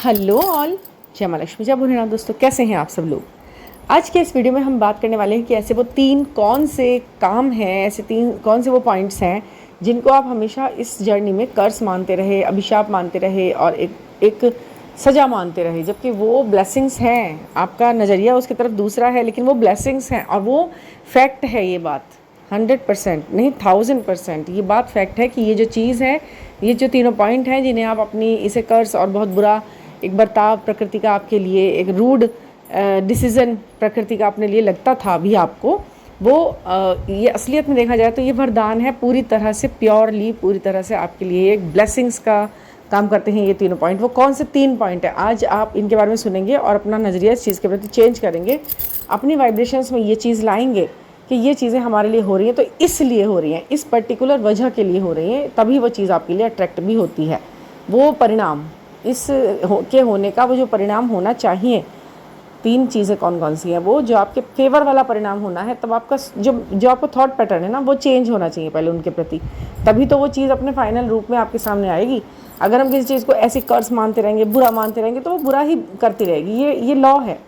Hello all, जय माँ लक्ष्मी, जय भोलेनाथ। दोस्तों कैसे हैं आप सब लोग। आज के इस वीडियो में हम बात करने वाले हैं कि ऐसे वो तीन कौन से काम हैं, ऐसे तीन कौन से वो पॉइंट्स हैं जिनको आप हमेशा इस जर्नी में कर्स मानते रहे, अभिशाप मानते रहे और एक सज़ा मानते रहे, जबकि वो ब्लेसिंग्स हैं। आपका नज़रिया उसकी तरफ दूसरा है, लेकिन वो ब्लेसिंग्स हैं और वो फैक्ट है। ये बात 100% नहीं 1000% ये बात फैक्ट है कि ये जो चीज़ है, ये जो तीनों पॉइंट हैं जिन्हें आप अपनी इसे कर्स और बहुत बुरा एक बर्ताव प्रकृति का आपके लिए, एक रूड डिसीज़न प्रकृति का अपने लिए लगता था अभी आपको, वो ये असलियत में देखा जाए तो ये वरदान है। पूरी तरह से प्योरली, पूरी तरह से आपके लिए एक ब्लेसिंग्स का काम करते हैं ये तीनों पॉइंट। वो कौन से तीन पॉइंट है, आज आप इनके बारे में सुनेंगे और अपना नज़रिया इस चीज़ के प्रति चेंज करेंगे, अपनी वाइब्रेशंस में ये चीज़ लाएंगे कि ये चीज़ें हमारे लिए हो रही हैं तो इसलिए हो रही हैं, इस पर्टिकुलर वजह के लिए हो रही हैं, तभी वो चीज़ आपके लिए अट्रैक्ट भी होती है। वो परिणाम के होने का वो जो परिणाम होना चाहिए, तीन चीज़ें कौन कौन सी हैं, वो जो आपके फेवर वाला परिणाम होना है, तब आपका जो आपका थॉट पैटर्न है ना, वो चेंज होना चाहिए पहले उनके प्रति, तभी तो वो चीज़ अपने फाइनल रूप में आपके सामने आएगी। अगर हम किसी चीज़ को ऐसी कर्स मानते रहेंगे, बुरा मानते रहेंगे, तो वो बुरा ही करती रहेगी। ये लॉ है,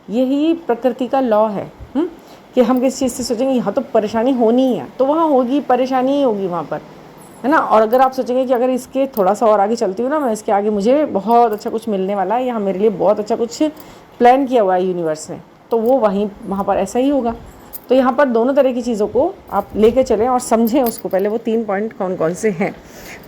यही प्रकृति का लॉ है कि हम किसी चीज़ से सोचेंगे यहाँ तो परेशानी होनी है, तो वहाँ होगी, परेशानी ही होगी वहाँ पर, है ना। और अगर आप सोचेंगे कि अगर इसके थोड़ा सा और आगे चलती हूँ ना मैं, इसके आगे मुझे बहुत अच्छा कुछ मिलने वाला है, या मेरे लिए बहुत अच्छा कुछ प्लान किया हुआ है यूनिवर्स ने, तो वो वहाँ पर ऐसा ही होगा। तो यहाँ पर दोनों तरह की चीज़ों को आप लेके चलें और समझें उसको पहले, वो तीन पॉइंट कौन कौन से हैं।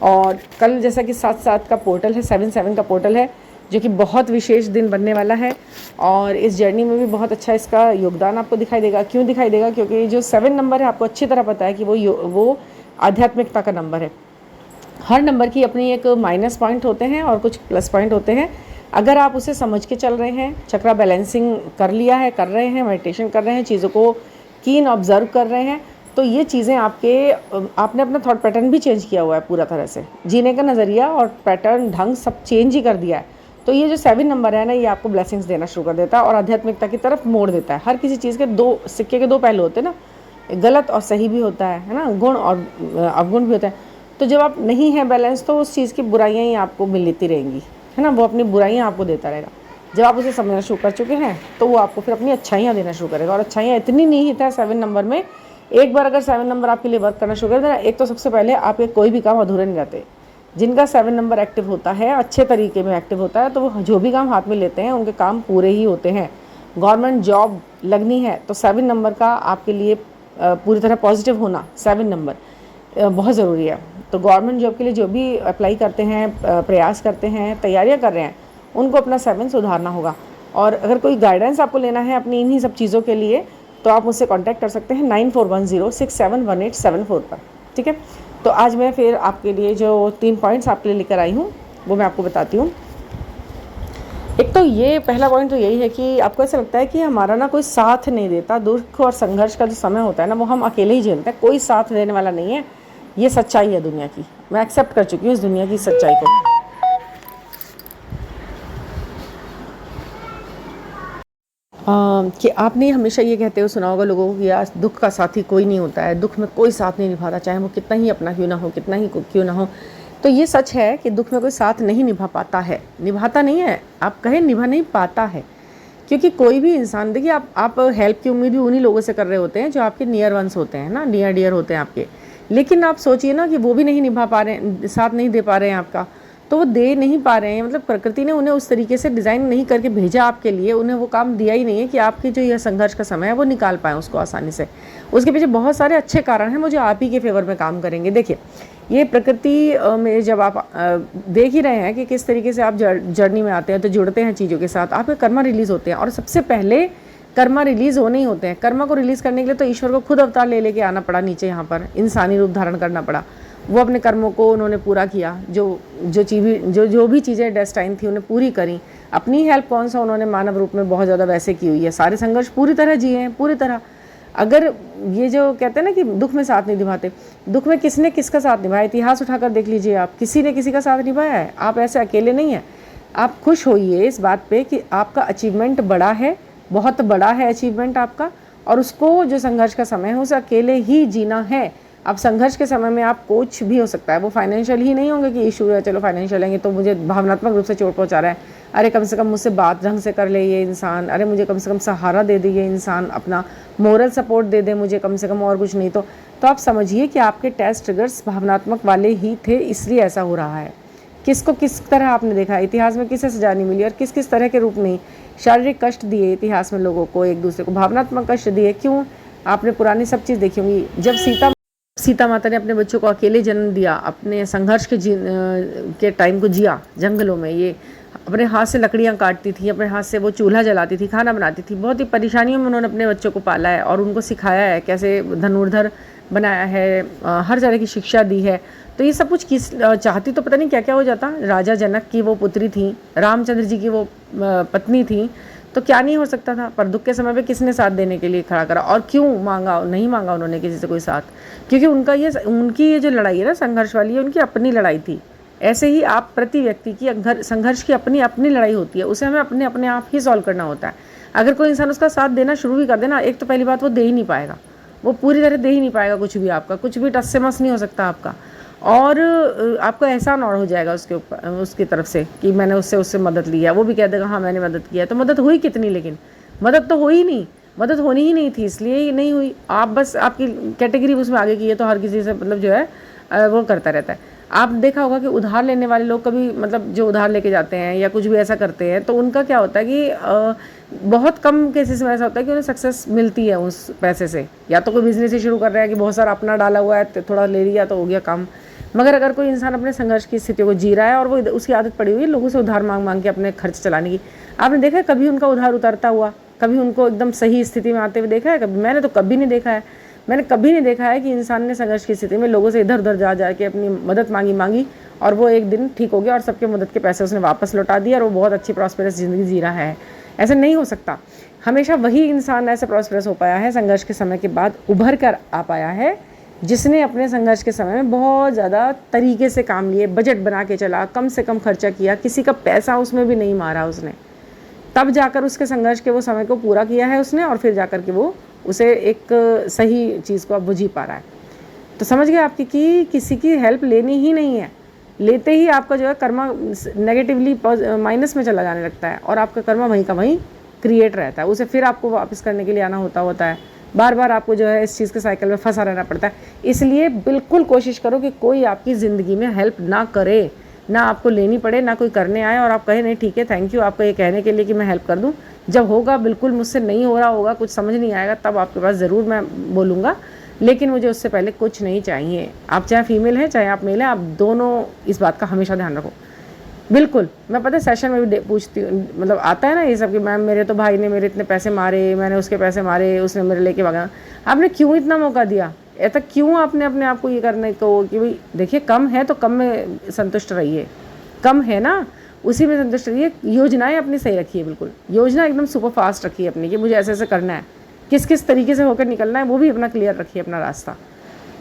और कल जैसा कि 7/7 का पोर्टल है, 7/7 का पोर्टल है, जो कि बहुत विशेष दिन बनने वाला है और इस जर्नी में भी बहुत अच्छा इसका योगदान आपको दिखाई देगा। क्यों दिखाई देगा? क्योंकि जो 7 नंबर है, आपको अच्छी तरह पता है कि वो आध्यात्मिकता का नंबर है। हर नंबर की अपनी एक माइनस पॉइंट होते हैं और कुछ प्लस पॉइंट होते हैं। अगर आप उसे समझ के चल रहे हैं, चक्रा बैलेंसिंग कर लिया है, कर रहे हैं, मेडिटेशन कर रहे हैं, चीज़ों को कीन ऑब्जर्व कर रहे हैं, तो ये चीज़ें आपने अपना थॉट पैटर्न भी चेंज किया हुआ है, पूरा तरह से जीने का नज़रिया और पैटर्न ढंग सब चेंज ही कर दिया है। तो ये जो 7 नंबर है ना, ये आपको ब्लेसिंग्स देना शुरू कर देता है और आध्यात्मिकता की तरफ मोड़ देता है। हर किसी चीज़ के दो सिक्के के दो पहलू होते हैं ना, गलत और सही भी होता है ना, गुण और अवगुण भी होता है। तो जब आप नहीं है बैलेंस, तो उस चीज़ की बुराइयाँ ही आपको मिलती रहेंगी, है ना, वो अपनी बुराइयाँ आपको देता रहेगा। जब आप उसे समझना शुरू कर चुके हैं, तो वो आपको फिर अपनी अच्छाइयाँ देना शुरू करेगा। और अच्छाइयाँ इतनी निहित है 7 नंबर में, एक बार अगर 7 नंबर आपके लिए वर्क करना शुरू कर देना, एक तो सबसे पहले आपके कोई भी काम अधूरे नहीं रहते। जिनका 7 नंबर एक्टिव होता है, अच्छे तरीके में एक्टिव होता है, तो वो जो भी काम हाथ में लेते हैं उनके काम पूरे ही होते हैं। गवर्नमेंट जॉब लगनी है तो 7 नंबर का आपके लिए पूरी तरह पॉजिटिव होना, 7 नंबर बहुत ज़रूरी है। तो गवर्नमेंट जॉब के लिए जो भी अप्लाई करते हैं, प्रयास करते हैं, तैयारियां कर रहे हैं, उनको अपना 7 सुधारना होगा। और अगर कोई गाइडेंस आपको लेना है अपनी इन्हीं सब चीज़ों के लिए, तो आप मुझसे कांटेक्ट कर सकते हैं 9410671874 पर, ठीक है। तो आज मैं फिर आपके लिए जो 3 पॉइंट्स आपके लिए लेकर आई हूँ, वो मैं आपको बताती हूँ। एक तो ये पहला पॉइंट तो यही है कि आपको ऐसा लगता है कि हमारा ना कोई साथ नहीं देता। दुख और संघर्ष का जो समय होता है ना, वो हम अकेले ही झेलते हैं, कोई साथ देने वाला नहीं है। ये सच्चाई है दुनिया की, मैं एक्सेप्ट कर चुकी हूँ इस दुनिया की सच्चाई को। कि आपने हमेशा ये कहते हुए सुना होगा लोगों को कि यार दुख का साथी कोई नहीं होता है, दुख में कोई साथ नहीं निभाता, चाहे वो कितना ही अपना क्यों ना हो, कितना ही क्यों ना हो। तो ये सच है कि दुख में कोई साथ नहीं निभा पाता है, निभाता नहीं है, आप कहें निभा नहीं पाता है। क्योंकि कोई भी इंसान, देखिए आप हेल्प की उम्मीद भी उन्हीं लोगों से कर रहे होते हैं जो आपके नियर वंस होते हैं ना, नियर डियर होते हैं आपके। लेकिन आप सोचिए ना कि वो भी नहीं निभा पा रहे हैं, साथ नहीं दे पा रहे हैं आपका, तो वो दे नहीं पा रहे हैं, मतलब प्रकृति ने उन्हें उस तरीके से डिज़ाइन नहीं करके भेजा आपके लिए, उन्हें वो काम दिया ही नहीं है कि आपकी जो यह संघर्ष का समय है वो निकाल पाएँ उसको आसानी से। उसके पीछे बहुत सारे अच्छे कारण हैं, मुझे आप ही के फेवर में काम करेंगे। देखिए, ये प्रकृति में जब आप देख ही रहे हैं कि किस तरीके से आप जर्नी में आते हैं, तो जुड़ते हैं चीज़ों के साथ, आपके कर्मा रिलीज़ होते हैं। और सबसे पहले कर्मा रिलीज़ होने ही होते हैं। कर्मा को रिलीज़ करने के लिए तो ईश्वर को खुद अवतार ले लेके आना पड़ा नीचे, यहाँ पर इंसानी रूप धारण करना पड़ा। वो अपने कर्मों को उन्होंने पूरा किया, जो भी चीज़ें डेस्टाइन थी उन्हें पूरी करी। अपनी हेल्प कौन सा उन्होंने मानव रूप में बहुत ज़्यादा वैसे की हुई है, सारे संघर्ष पूरी तरह जिए हैं, पूरी तरह। अगर ये जो कहते हैं ना कि दुख में साथ नहीं निभाते, दुख में किसने किसका साथ निभाया, इतिहास उठाकर देख लीजिए आप, किसी ने किसी का साथ निभाया है। आप ऐसे अकेले नहीं हैं। आप खुश होइए इस बात पे कि आपका अचीवमेंट बड़ा है, बहुत बड़ा है अचीवमेंट आपका, और उसको जो संघर्ष का समय है उसे अकेले ही जीना है। अब संघर्ष के समय में आप कुछ भी हो सकता है, वो फाइनेंशियल ही नहीं होंगे कि इशू है, चलो फाइनेंशियल है तो मुझे भावनात्मक रूप से चोट पहुंचा रहा है। अरे कम से कम मुझसे बात ढंग से कर ले ये इंसान, अरे मुझे कम से कम सहारा दे दे ये इंसान, अपना मोरल सपोर्ट दे दे मुझे कम से कम, और कुछ नहीं तो आप समझिए कि आपके टेस्ट ट्रिगर्स भावनात्मक वाले ही थे, इसलिए ऐसा हो रहा है। किसको किस तरह आपने देखा, इतिहास में किसे सजा नहीं मिली और किस किस तरह के रूप में शारीरिक कष्ट दिए इतिहास में लोगों को, एक दूसरे को भावनात्मक कष्ट दिए। क्यों? आपने पुरानी सब चीज़ देखी होंगी। जब सीता माता ने अपने बच्चों को अकेले जन्म दिया, अपने संघर्ष के टाइम को जिया जंगलों में, ये अपने हाथ से लकड़ियाँ काटती थी, अपने हाथ से वो चूल्हा जलाती थी, खाना बनाती थी, बहुत ही परेशानियों में उन्होंने अपने बच्चों को पाला है और उनको सिखाया है, कैसे धनुर्धर बनाया है, हर तरह की शिक्षा दी है। तो ये सब कुछ किस चाहती तो पता नहीं क्या क्या हो जाता। राजा जनक की वो पुत्री थी, रामचंद्र जी की वो पत्नी थी, तो क्या नहीं हो सकता था। पर दुख के समय पे किसने साथ देने के लिए खड़ा करा, और क्यों मांगा, नहीं मांगा उन्होंने किसी से कोई साथ, क्योंकि उनकी ये जो लड़ाई है ना संघर्ष वाली है, उनकी अपनी लड़ाई थी। ऐसे ही आप प्रति व्यक्ति की संघर्ष की अपनी अपनी लड़ाई होती है, उसे हमें अपने अपने आप ही सॉल्व करना होता है। अगर कोई इंसान उसका साथ देना शुरू भी कर देना, एक तो पहली बात वो दे ही नहीं पाएगा, वो पूरी तरह दे ही नहीं पाएगा, कुछ भी आपका कुछ भी टस से मस नहीं हो सकता आपका, और आपको एहसान और हो जाएगा उसके ऊपर, उसकी तरफ से कि मैंने उससे मदद ली है। वो भी कह देगा हाँ मैंने मदद किया है, तो मदद हुई कितनी, लेकिन मदद तो हुई नहीं, मदद होनी ही नहीं थी, इसलिए ही नहीं हुई। आप बस आपकी कैटेगरी उसमें आगे की है, तो हर किसी से मतलब जो है वो करता रहता है। आप देखा होगा कि उधार लेने वाले लोग कभी मतलब जो उधार लेके जाते हैं या कुछ भी ऐसा करते हैं, तो उनका क्या होता है कि बहुत कम केसेस में ऐसा होता है कि उन्हें सक्सेस मिलती है उस पैसे से। या तो कोई बिजनेस ही शुरू कर रहा है कि बहुत सारा अपना डाला हुआ है, तो थोड़ा ले लिया तो हो गया काम। मगर अगर कोई इंसान अपने संघर्ष की स्थितियों को जी रहा है और वो उसकी आदत पड़ी हुई है लोगों से उधार मांग मांग के अपने खर्च चलाने की, आपने देखा है कभी उनका उधार उतरता हुआ, कभी उनको एकदम सही स्थिति में आते हुए देखा है? कभी मैंने तो कभी नहीं देखा है। मैंने कभी नहीं देखा है कि इंसान ने संघर्ष की स्थिति में लोगों से इधर उधर जा के अपनी मदद मांगी और वो एक दिन ठीक हो गया और सबके मदद के पैसे उसने वापस लौटा दिया और वो बहुत अच्छी प्रॉस्पेरस ज़िंदगी जी रहा है। ऐसा नहीं हो सकता। हमेशा वही इंसान ऐसे प्रॉस्पेरस हो पाया है, संघर्ष के समय के बाद उभर कर आ पाया है, जिसने अपने संघर्ष के समय में बहुत ज़्यादा तरीके से काम लिए, बजट बना के चला, कम से कम खर्चा किया, किसी का पैसा उसमें भी नहीं मारा उसने, तब जाकर उसके संघर्ष के वो समय को पूरा किया है उसने, और फिर जाकर के वो उसे एक सही चीज़ को अब वो जी पा रहा है। तो समझ गए आपकी कि किसी की हेल्प लेनी ही नहीं है। लेते ही आपका जो है कर्मा नेगेटिवली माइनस में चला जाने लगता है और आपका कर्मा वहीं का वहीं क्रिएट रहता है, उसे फिर आपको वापस करने के लिए आना होता है। बार बार आपको जो है इस चीज़ के साइकिल में फंसा रहना पड़ता है। इसलिए बिल्कुल कोशिश करो कि कोई आपकी ज़िंदगी में हेल्प ना करे, ना आपको लेनी पड़े, ना कोई करने आए और आप कहें नहीं ठीक है थैंक यू आपको ये कहने के लिए कि मैं हेल्प कर दूं। जब होगा, बिल्कुल मुझसे नहीं हो रहा होगा, कुछ समझ नहीं आएगा, तब आपके पास ज़रूर मैं बोलूँगा, लेकिन मुझे उससे पहले कुछ नहीं चाहिए। आप चाहे फीमेल हैं चाहे आप मेल हैं, आप दोनों इस बात का हमेशा ध्यान रखो। बिल्कुल, मैं पता है सेशन में भी पूछती हूँ, मतलब आता है ना ये सब कि मैम मेरे तो भाई ने मेरे इतने पैसे मारे, मैंने उसके पैसे मारे, उसने मेरे लेके भागा। आपने क्यों इतना मौका दिया? ऐसा क्यों आपने अपने आप को ये करने को कि भाई देखिए कम है तो कम में संतुष्ट रहिए, कम है ना उसी में संतुष्ट रहिए। योजनाएं अपनी सही रखिए, बिल्कुल योजना एकदम सुपर फास्ट रखिए अपनी कि मुझे ऐसे ऐसे करना है, किस किस तरीके से होकर निकलना है वो भी अपना क्लियर रखिए अपना रास्ता।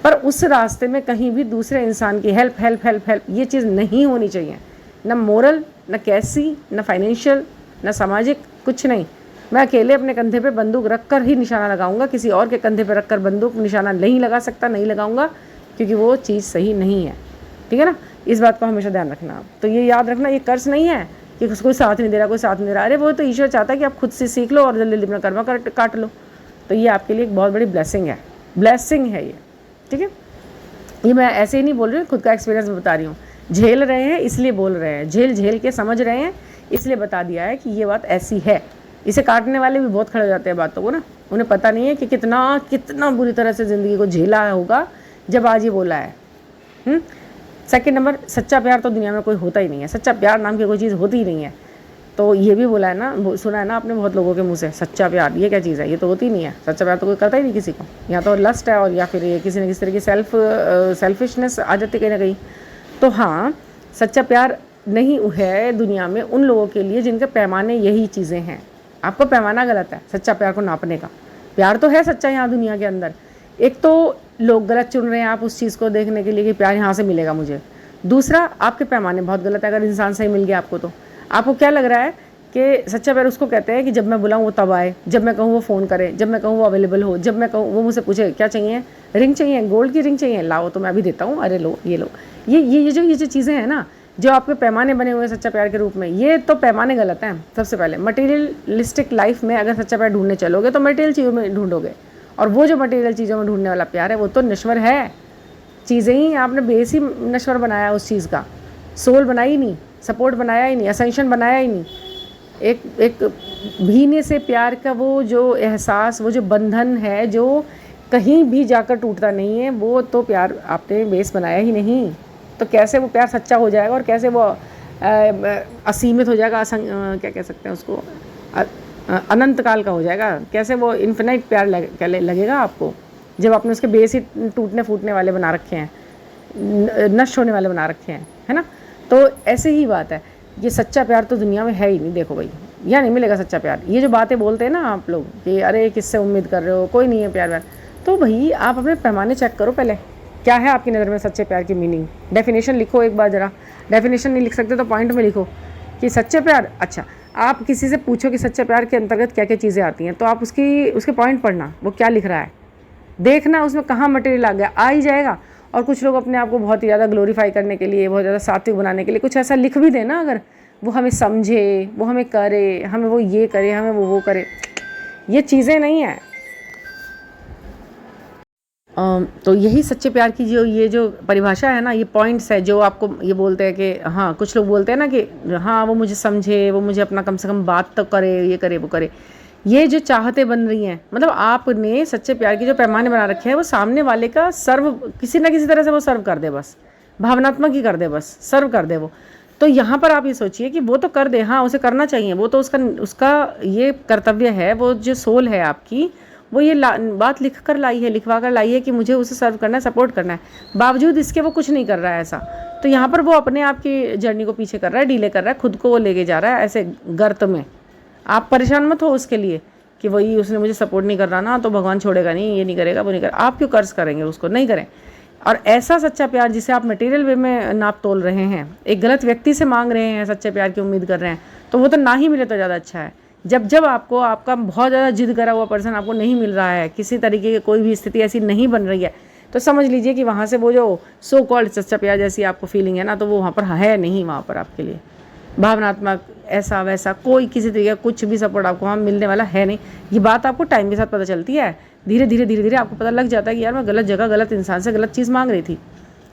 पर उस रास्ते में कहीं भी दूसरे इंसान की हेल्प ये चीज़ नहीं होनी चाहिए, ना मोरल, ना कैसी, ना फाइनेंशियल, ना सामाजिक, कुछ नहीं। मैं अकेले अपने कंधे पे बंदूक रख कर ही निशाना लगाऊंगा, किसी और के कंधे पे रख कर बंदूक निशाना नहीं लगा सकता, नहीं लगाऊंगा, क्योंकि वो चीज़ सही नहीं है। ठीक है ना, इस बात को हमेशा ध्यान रखना। तो ये याद रखना, ये कर्ज नहीं है कि कोई साथ नहीं दे रहा, कोई साथ नहीं दे रहा। अरे वो तो ईश्वर चाहता है कि आप खुद से सीख लो और जल्दी अपना कर्मा काट लो। तो ये आपके लिए एक बहुत बड़ी ब्लेसिंग है ये। ठीक है, ये मैं ऐसे ही नहीं बोल रही हूँ, खुद का एक्सपीरियंस बता रही हूँ। झेल रहे हैं इसलिए बोल रहे हैं, झेल के समझ रहे हैं इसलिए बता दिया है कि ये बात ऐसी है। इसे काटने वाले भी बहुत खड़े हो जाते हैं बातों को ना, उन्हें पता नहीं है कि कितना बुरी तरह से ज़िंदगी को झेला होगा जब आज ये बोला है। सेकंड नंबर, सच्चा प्यार तो दुनिया में कोई होता ही नहीं है, सच्चा प्यार नाम की कोई चीज़ होती ही नहीं है। तो ये भी बोला है ना, सुना है ना आपने बहुत लोगों के मुँह से, सच्चा प्यार ये क्या चीज़ है, ये तो होती ही नहीं है। सच्चा प्यार तो कोई करता ही नहीं किसी को, या तो लस्ट है और या फिर ये किसी न किसी तरह की सेल्फिशनेस आ जाती कहीं ना कहीं। तो हाँ, सच्चा प्यार नहीं है दुनिया में उन लोगों के लिए जिनके पैमाने यही चीज़ें हैं। आपका पैमाना गलत है सच्चा प्यार को नापने का। प्यार तो है सच्चा यहाँ दुनिया के अंदर, एक तो लोग गलत चुन रहे हैं आप उस चीज़ को देखने के लिए कि प्यार यहाँ से मिलेगा मुझे। दूसरा, आपके पैमाने बहुत गलत है। अगर इंसान सही मिल गया आपको, तो आपको क्या लग रहा है कि सच्चा प्यार उसको कहते हैं कि जब मैं बुलाऊँ वो तब आए, जब मैं कहूँ वो फ़ोन करे, जब मैं कहूँ वो अवेलेबल हो, जब मैं कहूँ वो मुझसे पूछे क्या चाहिए, रिंग चाहिए, गोल्ड की रिंग चाहिए, लाओ तो मैं अभी देता हूँ, अरे लो ये लो। ये जो चीज़ें हैं ना, जो आपके पैमाने बने हुए हैं सच्चा प्यार के रूप में, ये तो पैमाने गलत हैं। सबसे पहले मटेरियलिस्टिक लाइफ में अगर सच्चा प्यार ढूंढने चलोगे तो मटेरियल चीज़ों में ढूंढोगे, और वो जो मटेरियल चीज़ों में ढूंढने वाला प्यार है वो तो नश्वर है। चीज़ें ही आपने बेस ही नश्वर बनाया उस चीज़ का, सोल बनाई ही नहीं, सपोर्ट बनाया ही नहीं, असेंशन बनाया ही नहीं। एक भीने से प्यार का वो जो एहसास, वो जो बंधन है जो कहीं भी जाकर टूटता नहीं है, वो तो प्यार आपने बेस बनाया ही नहीं। तो कैसे वो प्यार सच्चा हो जाएगा और कैसे वो असीमित हो जाएगा, क्या कह सकते हैं उसको, अनंत काल का हो जाएगा? कैसे वो इन्फिनाइट प्यार लगेगा आपको, जब आपने उसके बेस ही टूटने फूटने वाले बना रखे हैं, नष्ट होने वाले बना रखे हैं, है ना? तो ऐसे ही बात है, ये सच्चा प्यार तो दुनिया में है ही नहीं। देखो भाई, यहाँ नहीं मिलेगा सच्चा प्यार। ये जो बातें बोलते हैं ना आप लोग कि अरे किससे उम्मीद कर रहे हो, कोई नहीं है प्यार, तो भाई आप अपने पैमाने चेक करो पहले, क्या है आपकी नज़र में सच्चे प्यार की मीनिंग। डेफिनेशन लिखो एक बार ज़रा, डेफिनेशन नहीं लिख सकते तो पॉइंट में लिखो कि सच्चे प्यार। अच्छा, आप किसी से पूछो कि सच्चे प्यार के अंतर्गत क्या क्या चीज़ें आती हैं, तो आप उसके पॉइंट पढ़ना, वो क्या लिख रहा है, देखना उसमें कहाँ मटेरियल आ गया, आ ही जाएगा। और कुछ लोग अपने आप को बहुत ही ज़्यादा ग्लोरीफाई करने के लिए, बहुत ज़्यादा सात्विक बनाने के लिए कुछ ऐसा लिख भी देना, अगर वो हमें समझे, वो हमें करे, हमें वो ये करे, हमें वो करे, ये चीज़ें नहीं है। तो यही सच्चे प्यार की ये जो परिभाषा है ना, ये पॉइंट्स है जो आपको ये बोलते हैं कि हाँ, कुछ लोग बोलते हैं ना कि हाँ वो मुझे समझे, वो मुझे अपना कम से कम बात तो करे, ये करे वो करे। ये जो चाहते बन रही हैं, मतलब आपने सच्चे प्यार की जो पैमाने बना रखे हैं वो सामने वाले का सर्व किसी ना किसी तरह से वो सर्व कर दे, बस भावनात्मक ही कर दे, बस सर्व कर दे वो। तो यहाँ पर आप ये सोचिए कि वो तो कर दे, हाँ उसे करना चाहिए, वो तो उसका ये कर्तव्य है, वो जो सोल है आपकी, वो ये बात लिख कर लाई है, लिखवा कर लाई है कि मुझे उसे सर्व करना है, सपोर्ट करना है। बावजूद इसके वो कुछ नहीं कर रहा है ऐसा, तो यहाँ पर वो अपने आप की जर्नी को पीछे कर रहा है, डिले कर रहा है, खुद को वो लेके जा रहा है ऐसे गर्त में। आप परेशान मत हो उसके लिए कि वही उसने मुझे सपोर्ट नहीं कर रहा ना, तो भगवान छोड़ेगा नहीं, ये नहीं करेगा, वो नहीं करेगा। आप क्यों कर्ज करेंगे उसको, नहीं करें। और ऐसा सच्चा प्यार जिसे आप मटेरियल वे में नाप तोल रहे हैं, एक गलत व्यक्ति से मांग रहे हैं, सच्चे प्यार की उम्मीद कर रहे हैं, तो वो तो ना ही मिले तो ज़्यादा अच्छा है। जब आपको आपका बहुत ज़्यादा जिद करा हुआ पर्सन आपको नहीं मिल रहा है, किसी तरीके की कोई भी स्थिति ऐसी नहीं बन रही है, तो समझ लीजिए कि वहाँ से वो जो सो कॉल्ड सच्चा प्यार जैसी आपको फीलिंग है ना, तो वो वहाँ पर है नहीं, वहाँ पर आपके लिए भावनात्मक ऐसा वैसा कोई किसी तरीके का कुछ भी सपोर्ट आपको वहाँ मिलने वाला है नहीं। ये बात आपको टाइम के साथ पता चलती है, धीरे धीरे आपको पता लग जाता है कि यार मैं गलत जगह गलत इंसान से गलत चीज़ मांग रही थी।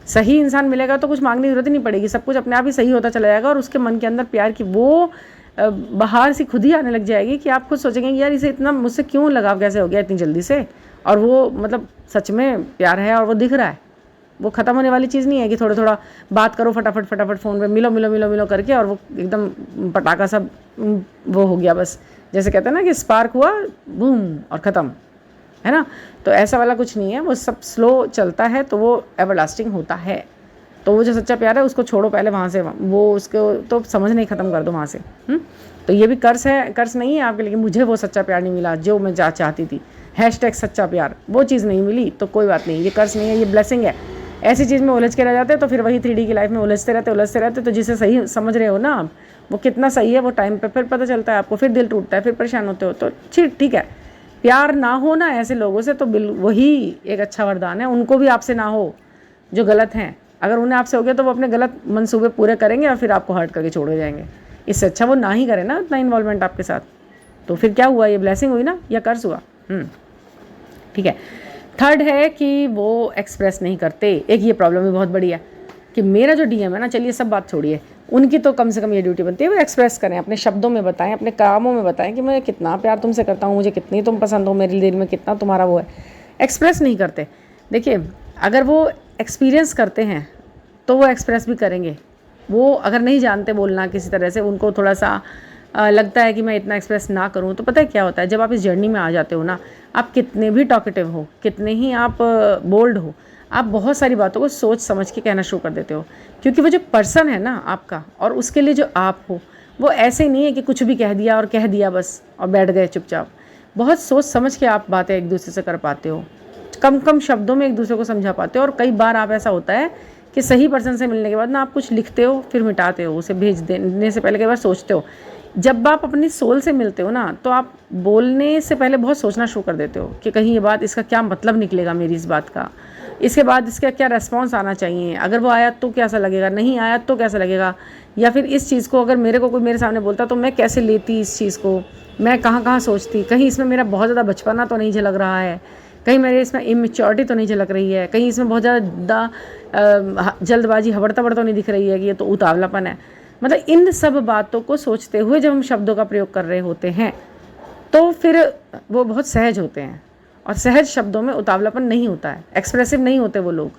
सही इंसान मिलेगा तो कुछ मांगने की जरूरत ही नहीं पड़ेगी, सब कुछ अपने आप ही सही होता चला जाएगा, और उसके मन के अंदर प्यार की वो बाहर से खुद ही आने लग जाएगी कि आप खुद सोचेंगे यार इसे इतना मुझसे क्यों लगाव कैसे हो गया इतनी जल्दी से, और वो मतलब सच में प्यार है और वो दिख रहा है। वो ख़त्म होने वाली चीज़ नहीं है कि थोड़ा थोड़ा बात करो फटाफट फ़ोन पे मिलो करके, और वो एकदम पटाखा सा वो हो गया, बस जैसे कहते हैं ना कि स्पार्क हुआ बूम और ख़त्म, है ना। तो ऐसा वाला कुछ नहीं है, वो सब स्लो चलता है तो वो एवरलास्टिंग होता है। तो वो जो सच्चा प्यार है उसको छोड़ो पहले वहाँ से, वो उसको तो समझना ही ख़त्म कर दो वहाँ से। तो ये भी कर्ज है, कर्ज नहीं है आपके लिए, मुझे वो सच्चा प्यार नहीं मिला जो मैं चाहती थी, #सच्चा प्यार, वो चीज़ नहीं मिली तो कोई बात नहीं, ये कर्ज नहीं है, ये ब्लेसिंग है। ऐसी चीज़ में उलझ के रह जाते हैं तो फिर वही 3D की लाइफ में उलझते रहते। तो जिसे सही समझ रहे हो ना आप, वो कितना सही है वो टाइम पे फिर पता चलता है आपको, फिर दिल टूटता है, फिर परेशान होते हो। तो ठीक है, प्यार ना हो ना ऐसे लोगों से, तो वही एक अच्छा वरदान है। उनको भी आपसे ना हो जो गलत हैं, अगर उन्हें आपसे हो गया तो वो अपने गलत मंसूबे पूरे करेंगे और फिर आपको हर्ट करके छोड़ जाएंगे। इससे अच्छा वो ना ही करें ना इतना इन्वॉल्वमेंट आपके साथ। तो फिर क्या हुआ, ये ब्लेसिंग हुई ना या कर्ज हुआ। ठीक है। थर्ड है कि वो एक्सप्रेस नहीं करते। एक ये प्रॉब्लम भी बहुत बड़ी है कि मेरा जो DM है ना, चलिए सब बात छोड़िए, उनकी तो कम से कम ये ड्यूटी बनती है वो एक्सप्रेस करें, अपने शब्दों में बताएं, अपने कामों में बताएं कि मैं कितना प्यार तुमसे करता हूँ, मुझे कितनी तुम पसंद हो, मेरे दिल में कितना तुम्हारा वो है। एक्सप्रेस नहीं करते। देखिए, अगर वो एक्सपीरियंस करते हैं तो वो एक्सप्रेस भी करेंगे। वो अगर नहीं जानते बोलना किसी तरह से, उनको थोड़ा सा लगता है कि मैं इतना एक्सप्रेस ना करूं, तो पता है क्या होता है, जब आप इस जर्नी में आ जाते हो ना, आप कितने भी टॉकेटिव हो, कितने ही आप बोल्ड हो, आप बहुत सारी बातों को सोच समझ के कहना शुरू कर देते हो, क्योंकि वो जो पर्सन है ना आपका और उसके लिए जो आप हो, वो ऐसे नहीं है कि कुछ भी कह दिया बस और बैठ गए चुपचाप। बहुत सोच समझ के आप बातें एक दूसरे से कर पाते हो, कम शब्दों में एक दूसरे को समझा पाते हो। और कई बार आप ऐसा होता है कि सही पर्सन से मिलने के बाद ना आप कुछ लिखते हो फिर मिटाते हो, उसे भेज देने से पहले कई बार सोचते हो। जब आप अपनी सोल से मिलते हो ना, तो आप बोलने से पहले बहुत सोचना शुरू कर देते हो कि कहीं ये बात, इसका क्या मतलब निकलेगा मेरी इस बात का, इसके बाद इसका क्या रेस्पॉन्स आना चाहिए, अगर वो आया तो कैसा लगेगा, नहीं आया तो कैसा लगेगा, या फिर इस चीज़ को अगर मेरे को कोई मेरे सामने बोलता तो मैं कैसे लेती इस चीज़ को, मैं कहाँ कहाँ सोचती, कहीं इसमें मेरा बहुत ज़्यादा बचपना तो नहीं झलक रहा है, कहीं मेरे इसमें इमेच्योरिटी तो नहीं झलक रही है, कहीं इसमें बहुत ज़्यादा जल्दबाजी हबड़-तबड़ तो नहीं दिख रही है कि ये तो उतावलापन है। मतलब इन सब बातों को सोचते हुए जब हम शब्दों का प्रयोग कर रहे होते हैं तो फिर वो बहुत सहज होते हैं, और सहज शब्दों में उतावलापन नहीं होता है, एक्सप्रेसिव नहीं होते वो लोग।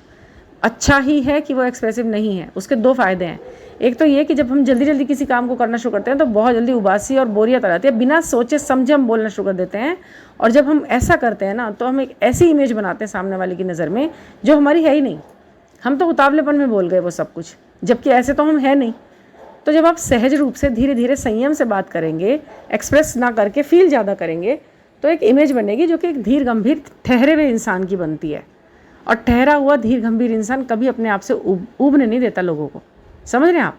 अच्छा ही है कि वो एक्सप्रेसिव नहीं है। उसके दो फ़ायदे हैं, एक तो ये कि जब हम जल्दी जल्दी किसी काम को करना शुरू करते हैं तो बहुत जल्दी उबासी और बोरियत आ जाती है, बिना सोचे समझे हम बोलना शुरू कर देते हैं, और जब हम ऐसा करते हैं ना तो हम एक ऐसी इमेज बनाते हैं सामने वाले की नज़र में जो हमारी है ही नहीं। हम तो उतावलेपन में बोल गए वो सब कुछ, जबकि ऐसे तो हम है नहीं। तो जब आप सहज रूप से धीरे धीरे संयम से बात करेंगे, एक्सप्रेस ना करके फील ज़्यादा करेंगे, तो एक इमेज बनेगी जो कि एक धीर गंभीर ठहरे हुए इंसान की बनती है। और ठहरा हुआ धीर गंभीर इंसान कभी अपने आप से ऊबने नहीं देता लोगों को। समझ रहे हैं आप?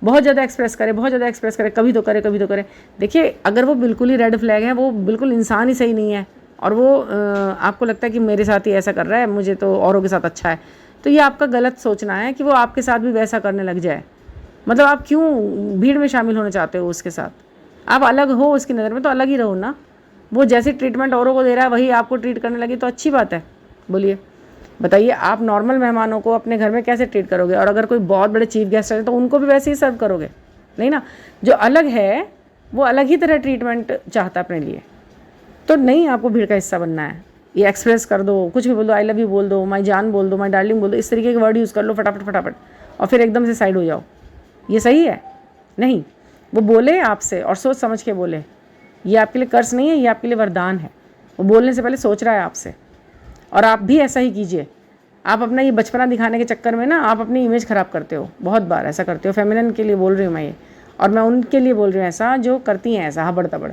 बहुत ज़्यादा एक्सप्रेस करे, बहुत ज़्यादा एक्सप्रेस करे, कभी तो करे कभी तो करे। देखिए, अगर वो बिल्कुल ही रेड फ्लैग है, वो बिल्कुल इंसान ही सही नहीं है, और वो आपको लगता है कि मेरे साथ ही ऐसा कर रहा है, मुझे तो औरों के साथ अच्छा है, तो ये आपका गलत सोचना है कि वो आपके साथ भी वैसा करने लग जाए। मतलब आप क्यों भीड़ में शामिल होना चाहते हो उसके साथ? आप अलग हो उसकी नज़र में तो अलग ही रहो ना। वो जैसी ट्रीटमेंट औरों को दे रहा है वही आपको ट्रीट करने लगी तो अच्छी बात है। बोलिए, बताइए, आप नॉर्मल मेहमानों को अपने घर में कैसे ट्रीट करोगे? और अगर कोई बहुत बड़े चीफ गेस्ट है तो उनको भी वैसे ही सर्व करोगे? नहीं ना। जो अलग है वो अलग ही तरह ट्रीटमेंट चाहता है अपने लिए। तो नहीं, आपको भीड़ का हिस्सा बनना है। ये एक्सप्रेस कर दो, कुछ भी बोल दो, आई लव यू बोल दो, माई जान बोल दो, माई डार्लिंग बोल दो, इस तरीके के वर्ड यूज़ कर लो फटाफट फटाफट, और फिर एकदम से साइड हो जाओ। ये सही है? नहीं। वो बोले आपसे और सोच समझ के बोले। ये आपके लिए कर्ज नहीं है, ये आपके लिए वरदान है। वो बोलने से पहले सोच रहा है आपसे, और आप भी ऐसा ही कीजिए। आप अपना ये बचपना दिखाने के चक्कर में ना आप अपनी इमेज ख़राब करते हो, बहुत बार ऐसा करते हो। फेमिनिन के लिए बोल रही हूँ मैं ये, और मैं उनके लिए बोल रही हूँ ऐसा जो करती हैं ऐसा हबड़ तबड़।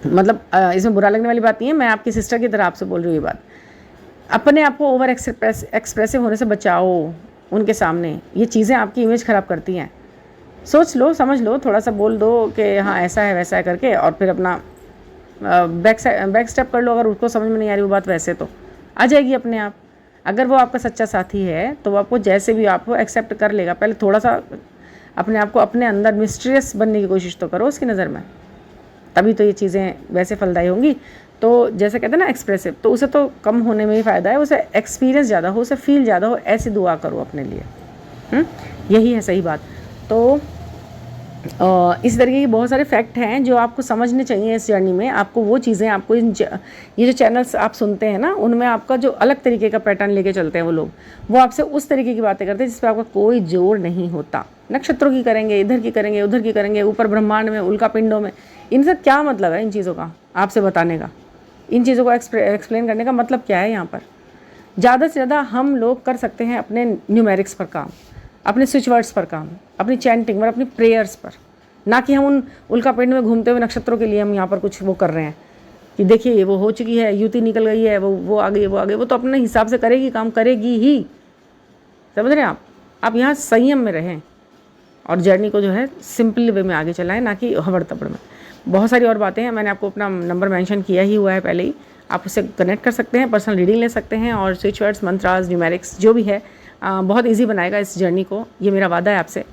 मतलब इसमें बुरा लगने वाली बात नहीं है, मैं आपकी सिस्टर की तरह आपसे बोल रही हूँ ये बात। अपने आप को ओवर एक्सप्रेसिव होने से बचाओ उनके सामने। ये चीज़ें आपकी इमेज ख़राब करती हैं। सोच लो, समझ लो, थोड़ा सा बोल दो कि हाँ ऐसा है वैसा है करके, और फिर अपना बैक स्टेप कर लो। अगर उसको समझ में नहीं आ रही वो बात वैसे तो आ जाएगी अपने आप। अगर वो आपका सच्चा साथी है तो वो आपको जैसे भी आपको एक्सेप्ट कर लेगा। पहले थोड़ा सा अपने आप को अपने अंदर मिस्टीरियस बनने की कोशिश तो करो उसकी नज़र में, तभी तो ये चीज़ें वैसे फलदायी होंगी। तो जैसे कहते हैं ना एक्सप्रेसिव, तो उसे तो कम होने में ही फ़ायदा है, उसे एक्सपीरियंस ज़्यादा हो, उसे फील ज़्यादा हो, ऐसी दुआ करो अपने लिए। यही है सही बात। तो इस तरीके के बहुत सारे फैक्ट हैं जो आपको समझने चाहिए इस जर्नी में। आपको वो चीज़ें, आपको ये जो चैनल्स आप सुनते हैं ना, उनमें आपका जो अलग तरीके का पैटर्न लेके चलते हैं वो लोग, वो आपसे उस तरीके की बातें करते हैं जिस पर आपका कोई जोर नहीं होता। नक्षत्रों की करेंगे, इधर की करेंगे, उधर की करेंगे, ऊपर ब्रह्मांड में, उल्का पिंडों में, इनसे क्या मतलब है इन चीज़ों का आपसे बताने का? इन चीज़ों को एक्सप्लेन करने का मतलब क्या है यहाँ पर? ज़्यादा से ज़्यादा हम लोग कर सकते हैं अपने न्यूमेरिक्स पर काम, अपने स्विच वर्ड्स पर काम, अपनी चैंटिंग पर, अपनी प्रेयर्स पर, ना कि हम उन उल्का पिंड में घूमते हुए नक्षत्रों के लिए हम यहाँ पर कुछ वो कर रहे हैं कि देखिए वो हो चुकी है, युति निकल गई है, वो आ गई, वो आ गई। वो तो अपने हिसाब से करेगी, काम करेगी ही। समझ रहे हैं आप? आप यहाँ संयम में रहें और जर्नी को जो है सिंपल वे में आगे चलाएं, ना कि हबड़ तबड़ में। बहुत सारी और बातें हैं, मैंने आपको अपना नंबर मेंशन किया ही हुआ है पहले ही। आप उससे कनेक्ट कर सकते हैं, पर्सनल रीडिंग ले सकते हैं, और स्विच वर्ड्स, मंत्रास, न्यूमेरिक्स जो भी है बहुत इजी बनाएगा इस जर्नी को, ये मेरा वादा है आपसे।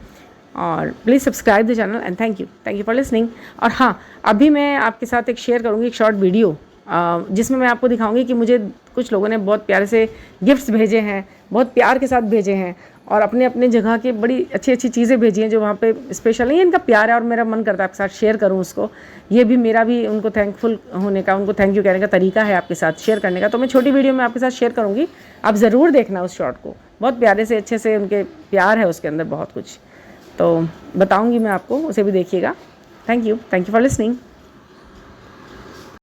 और please subscribe the channel and thank you for listening. और हाँ, अभी मैं आपके साथ एक शेयर करूँगी एक शॉर्ट वीडियो जिसमें मैं आपको दिखाऊंगी कि मुझे कुछ लोगों ने बहुत प्यारे से गिफ्ट्स भेजे हैं, बहुत प्यार के साथ भेजे हैं, और अपने अपने जगह की बड़ी अच्छी अच्छी चीज़ें भेजी हैं जो वहाँ पे स्पेशल नहीं है। इनका प्यार है और मेरा मन करता है आपके साथ शेयर करूँ उसको। ये भी मेरा भी उनको थैंकफुल होने का, उनको थैंक यू कहने का तरीका है आपके साथ शेयर करने का। तो मैं छोटी वीडियो में आपके साथ शेयर करूँगी, आप ज़रूर देखना उस शॉर्ट को। बहुत प्यारे से, अच्छे से उनके प्यार है उसके अंदर बहुत कुछ, तो बताऊँगी मैं आपको, उसे भी देखिएगा। Thank you for listening.